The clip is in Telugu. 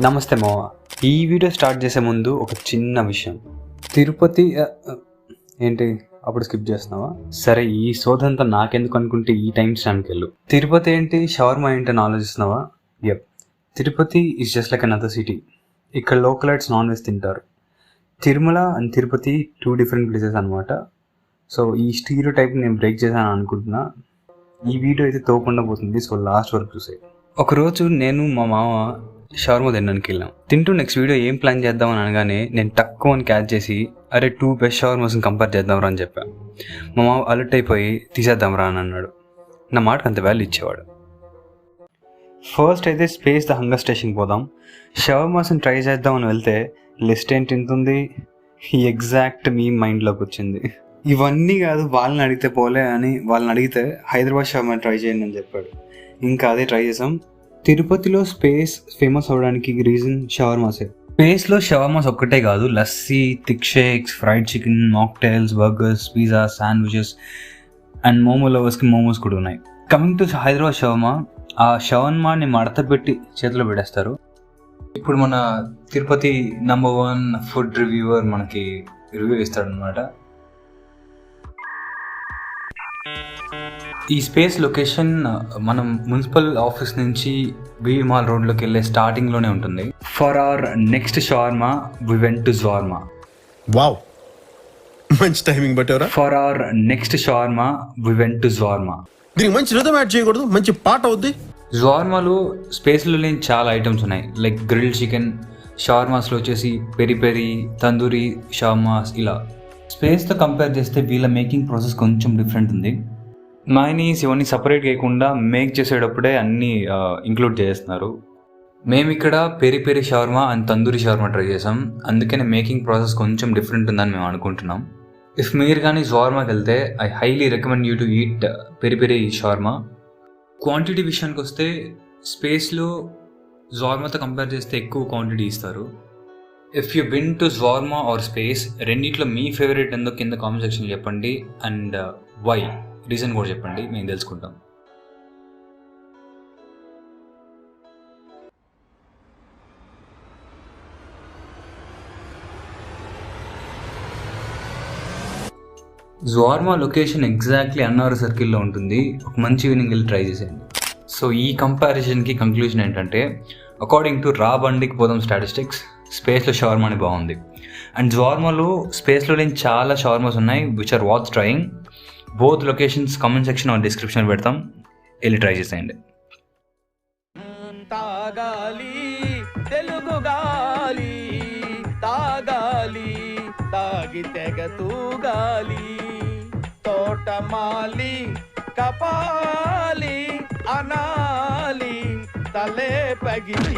నమస్తే మావ. ఈ వీడియో స్టార్ట్ చేసే ముందు ఒక చిన్న విషయం. తిరుపతి ఏంటి అప్పుడు స్కిప్ చేస్తున్నావా? సరే, ఈ సోదంతా నాకెందుకు అనుకుంటే ఈ టైం స్టాండ్కి వెళ్ళు. తిరుపతి ఏంటి, షవర్మా ఏంటి అని ఆలోచిస్తున్నావా? Tirupati is just like another city. ఇక్కడ లోకలైట్స్ నాన్ వెజ్ తింటారు. Tirumala and Tirupati 2 different places అనమాట. సో ఈ స్టీరియో టైప్ నేను బ్రేక్ చేశాను అనుకుంటున్నా. ఈ వీడియో అయితే తోకుండా పోతుంది, సో లాస్ట్ వరకు చూసే. ఒకరోజు నేను మా మామ షవర్మా తినడానికి వెళ్ళాం. తింటూ నెక్స్ట్ వీడియో ఏం ప్లాన్ చేద్దామని అనగానే నేను తక్కువ అని క్యాచ్ చేసి అరే 2 బెస్ట్ షవర్మాస్ని కంపేర్ చేద్దాంరా అని చెప్పా. మా మామ అలర్ట్ అయిపోయి తీసేద్దాంరా అని అన్నాడు. నా మాటకు అంత వాల్యూ ఇచ్చేవాడు. ఫస్ట్ అయితే స్పేస్ ద హంగర్ స్టేషన్కి పోదాం. షవర్మాస్ని ట్రై చేద్దామని వెళ్తే లిస్ట్ ఏంటి ఉంది, ఎగ్జాక్ట్ మీ మైండ్లోకి వచ్చింది. ఇవన్నీ కాదు, వాళ్ళని అడిగితే పోలే అని వాళ్ళని అడిగితే హైదరాబాద్ షవర్మా ట్రై చేయండి అని చెప్పాడు. ఇంకా అదే ట్రై చేసాం. తిరుపతిలో స్పేస్ ఫేమస్ అవడానికి రీజన్ షవర్మాసే. స్పేస్లో షవర్మాస్ ఒక్కటే కాదు, lassi, thick shakes, fried chicken, mocktails, burgers, pizza, sandwiches and momo లవర్స్కి మోమోస్ కూడా ఉన్నాయి. కమింగ్ టు హైదరాబాద్ షవర్మా, ఆ షవర్మాని మడత పెట్టి చేతిలో పెట్టేస్తారు. ఇప్పుడు మన తిరుపతి నంబర్ 1 ఫుడ్ రివ్యూవర్ మనకి రివ్యూ ఇస్తాడనమాట. ఈ స్పేస్ లొకేషన్ మనం మున్సిపల్ ఆఫీస్ నుంచి మాల్ రోడ్లోకి వెళ్ళే స్టార్టింగ్లోనే ఉంటుంది. For our next shawarma we went to Zwarma. Wow, మంచి టైమింగ్ బట్టారా. For our next shawarma we went to Zwarma. దీనికి మంచి రిథమ్ యాడ్ చేయకూడదు, మంచి పాట అవుద్ది. జ్వార్మాలో స్పేస్లో లేని చాలా ఐటమ్స్ ఉన్నాయి. లైక్ గ్రిల్డ్ చికెన్, షవర్మాస్లో వచ్చేసి పెరి పెరి, తందూరి షవర్మాస్. ఇలా స్పేస్తో కంపేర్ చేస్తే వీళ్ళ మేకింగ్ ప్రాసెస్ కొంచెం డిఫరెంట్ ఉంది. మైనీస్ ఇవన్నీ సపరేట్ చేయకుండా మేక్ చేసేటప్పుడే అన్నీ ఇంక్లూడ్ చేస్తున్నారు. మేము ఇక్కడ peri peri shawarma and tandoori shawarma try చేసాం, అందుకనే మేకింగ్ ప్రాసెస్ కొంచెం డిఫరెంట్ ఉందని మేము అనుకుంటున్నాం. ఇఫ్ మీరు కానీ జ్వార్మాకి వెళ్తే I highly recommend you to eat peri peri shawarma. Quantity విషయానికి వస్తే స్పేస్లో జ్వార్మాతో కంపేర్ చేస్తే ఎక్కువ క్వాంటిటీ ఇస్తారు. If you been to Zwarma or space, రెండిట్లో మీ ఫేవరెట్ ఎంతో కింద కామెంట్ సెక్షన్ చెప్పండి అండ్ వై రీజన్ కూడా చెప్పండి, మేము తెలుసుకుంటాం. జ్వార్మా లొకేషన్ ఎగ్జాక్ట్లీ అన్నవరం సర్కిల్లో ఉంటుంది. ఒక మంచి ఈవినింగ్ వెళ్ళి ట్రై చేసేయండి. సో ఈ కంపారిజన్కి కంక్లూజన్ ఏంటంటే, అకార్డింగ్ టు రా బండికి పోదాం స్టాటిస్టిక్స్, స్పేస్లో షవర్మాని బాగుంది. అండ్ జ్వార్మాలో స్పేస్లో లేని చాలా షవర్మాస్ ఉన్నాయి విచ్ ఆర్ వాచ్ trying. Both locations comment section or description పెడతాం, వెళ్ళి ట్రై చేసేయండి. తాగాలి తెలుగు గాలి, తాగాలి తాగి తెగ తూగాలి, తోటమాలి కపాలి అనాలి తలే పగిలి.